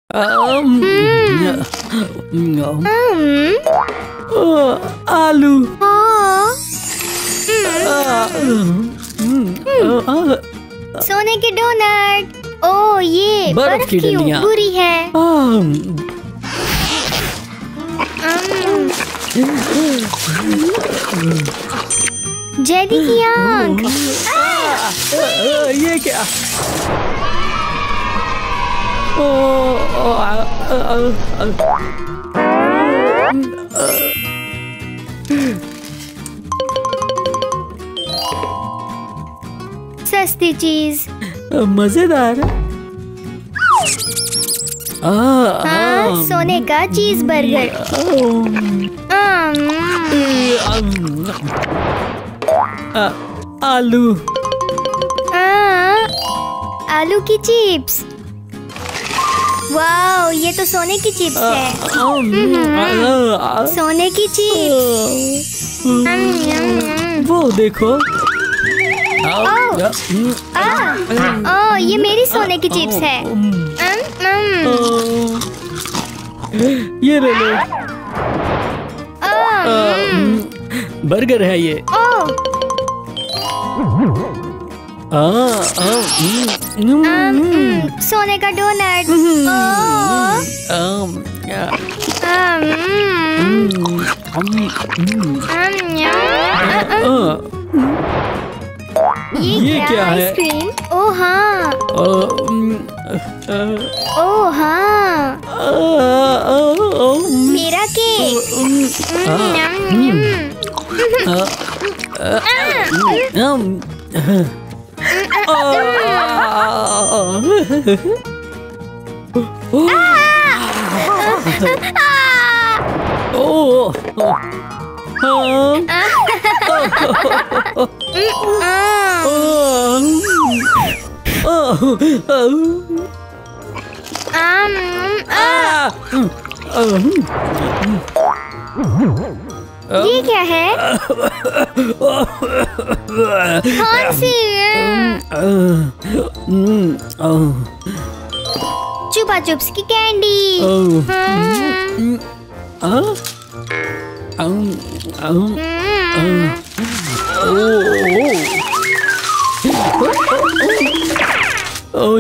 आलू। सोने के डोनट। ओ ये बर्फ की बुरी है। जेली की आंख। ये क्या? सस्ती चीज। मजेदार। सोने का चीज बर्गर। आलू। आलू की चिप्स। वाओ, ये तो सोने की चिप्स है। सोने की चिप्स। वो देखो। ये मेरी सोने की चिप्स है। ये ले लो। बर्गर है ये। सोने का डोनट। ये क्या है? आइसक्रीम। ओ हाँ। ओ हाँ। मेरा केक। ये क्या है? खांसी। चुपा चुप्स की कैंडी।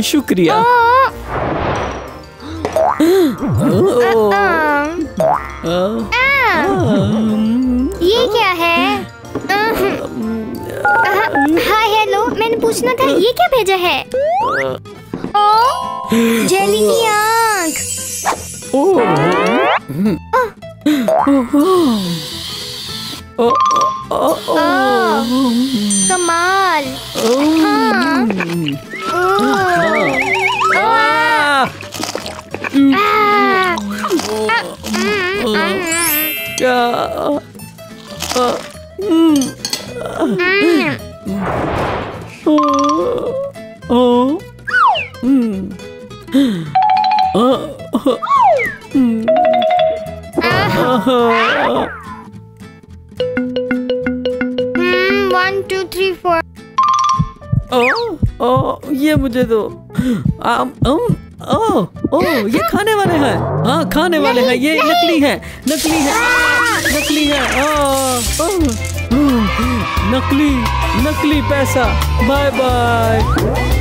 शुक्रिया। ये क्या है? हाय हेलो, मैंने पूछना था ये क्या भेजा है? जेली की आंख। कमाल। One, two, three, four. ये मुझे दो। ये खाने वाले हैं। हाँ, खाने वाले हैं। ये नकली है, नकली है, नकली है। नकली, नकली पैसा। Bye bye.